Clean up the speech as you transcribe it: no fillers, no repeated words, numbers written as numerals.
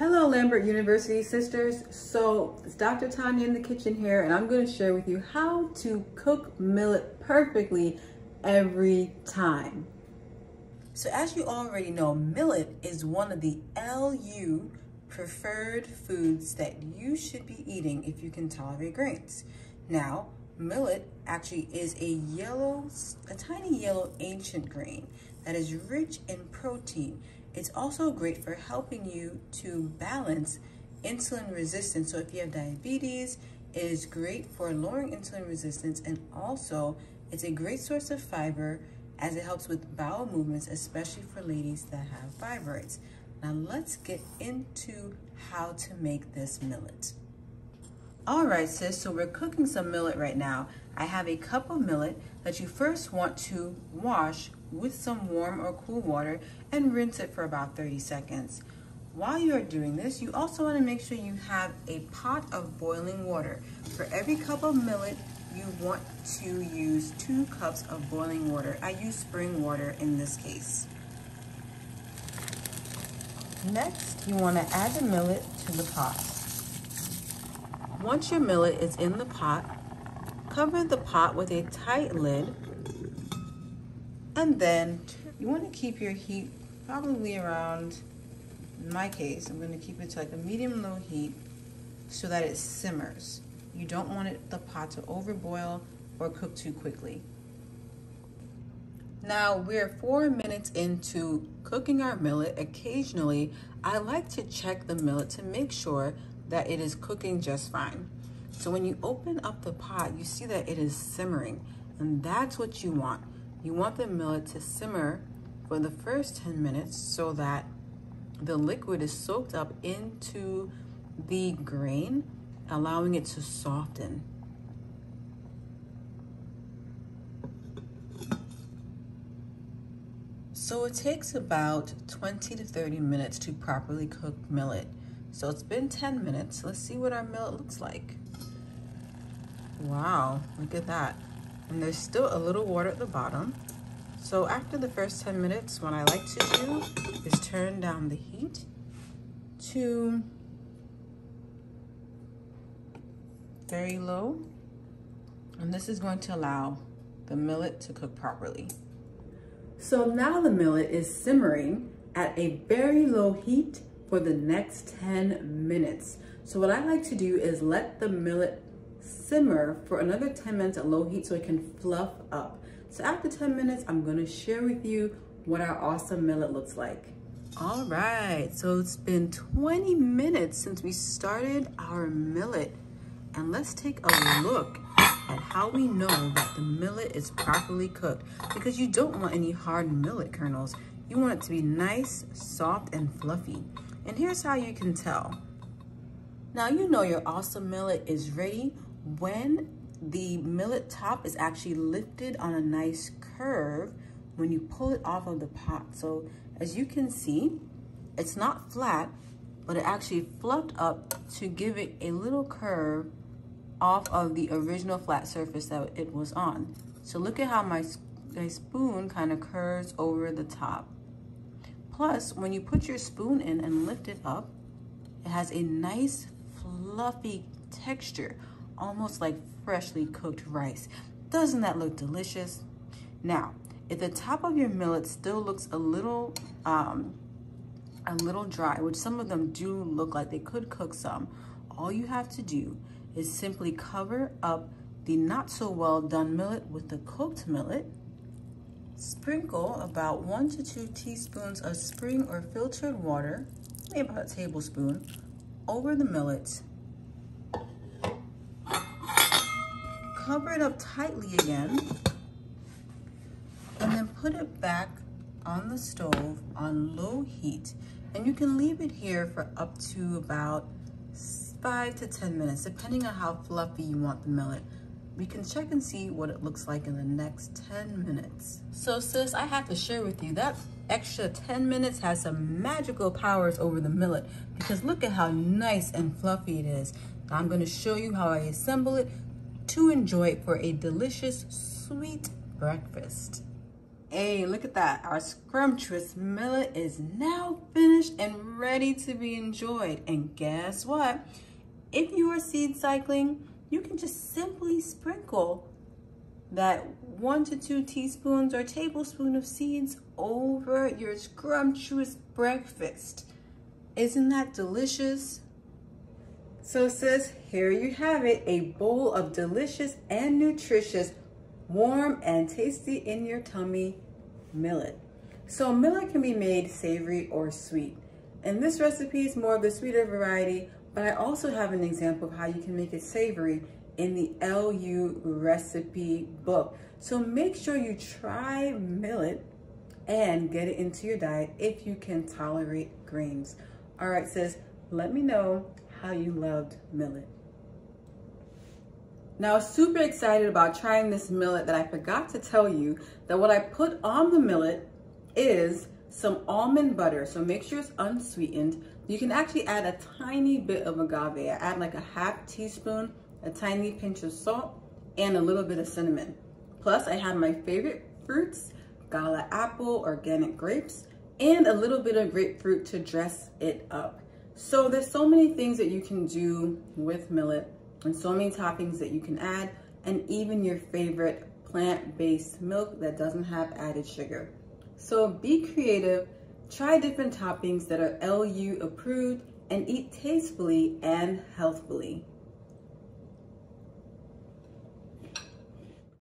Hello Lambert University sisters. So it's Dr. Tanya in the kitchen here, and I'm going to share with you how to cook millet perfectly every time. So as you already know, millet is one of the LU preferred foods that you should be eating if you can tolerate grains. Now, millet actually is a tiny yellow ancient grain that is rich in protein. It's also great for helping you to balance insulin resistance. So if you have diabetes, it is great for lowering insulin resistance, and also it's a great source of fiber as it helps with bowel movements, especially for ladies that have fibroids. Now let's get into how to make this millet. All right, sis, so we're cooking some millet right now. I have a cup of millet that you first want to wash with some warm or cool water and rinse it for about 30 seconds. While you're doing this, you also want to make sure you have a pot of boiling water. For every cup of millet, you want to use 2 cups of boiling water. I use spring water in this case. Next, you want to add the millet to the pot. Once your millet is in the pot, cover the pot with a tight lid, and then you want to keep your heat probably around, in my case, I'm going to keep it to like a medium-low heat so that it simmers. You don't want the pot to overboil or cook too quickly. Now we're 4 minutes into cooking our millet. Occasionally, I like to check the millet to make sure that it is cooking just fine. So when you open up the pot, you see that it is simmering, and that's what you want. You want the millet to simmer for the first 10 minutes so that the liquid is soaked up into the grain, allowing it to soften. So it takes about 20 to 30 minutes to properly cook millet. So it's been 10 minutes. Let's see what our millet looks like. Wow, look at that. And there's still a little water at the bottom. So after the first 10 minutes, what I like to do is turn down the heat to very low. And this is going to allow the millet to cook properly. So now the millet is simmering at a very low heat for the next 10 minutes. So what I like to do is let the millet simmer for another 10 minutes at low heat so it can fluff up. So after 10 minutes, I'm gonna share with you what our awesome millet looks like. All right, so it's been 20 minutes since we started our millet. And let's take a look at how we know that the millet is properly cooked, because you don't want any hard millet kernels. You want it to be nice, soft, and fluffy. And here's how you can tell. Now you know your awesome millet is ready when the millet top is actually lifted on a nice curve when you pull it off of the pot. So as you can see, it's not flat, but it actually fluffed up to give it a little curve off of the original flat surface that it was on. So look at how my spoon kind of curves over the top. Plus, when you put your spoon in and lift it up, it has a nice fluffy texture, almost like freshly cooked rice. Doesn't that look delicious? Now, if the top of your millet still looks a little dry, which some of them do look like they could cook some, all you have to do is simply cover up the not so well done millet with the cooked millet. Sprinkle about 1 to 2 teaspoons of spring or filtered water, maybe about a tablespoon, over the millet. Cover it up tightly again, and then put it back on the stove on low heat. And you can leave it here for up to about 5 to 10 minutes, depending on how fluffy you want the millet. We can check and see what it looks like in the next 10 minutes. So sis, I have to share with you that extra 10 minutes has some magical powers over the millet, because look at how nice and fluffy it is. Now I'm going to show you how I assemble it to enjoy it for a delicious sweet breakfast. Hey, look at that. Our scrumptious millet is now finished and ready to be enjoyed. And guess what? If you are seed cycling, you can just simply sprinkle that 1 to 2 teaspoons or tablespoon of seeds over your scrumptious breakfast. Isn't that delicious? So sis, here you have it, a bowl of delicious and nutritious, warm and tasty in your tummy millet. So millet can be made savory or sweet. And this recipe is more of the sweeter variety, but I also have an example of how you can make it savory in the LU recipe book. So make sure you try millet and get it into your diet if you can tolerate grains. All right, sis, let me know how you loved millet. Now, super excited about trying this millet that I forgot to tell you that what I put on the millet is some almond butter. So make sure it's unsweetened. You can actually add a tiny bit of agave. I add like a half teaspoon, a tiny pinch of salt, and a little bit of cinnamon. Plus, I have my favorite fruits, gala apple, organic grapes, and a little bit of grapefruit to dress it up. So there's so many things that you can do with millet and so many toppings that you can add, and even your favorite plant-based milk that doesn't have added sugar. So be creative, try different toppings that are LU approved, and eat tastefully and healthfully.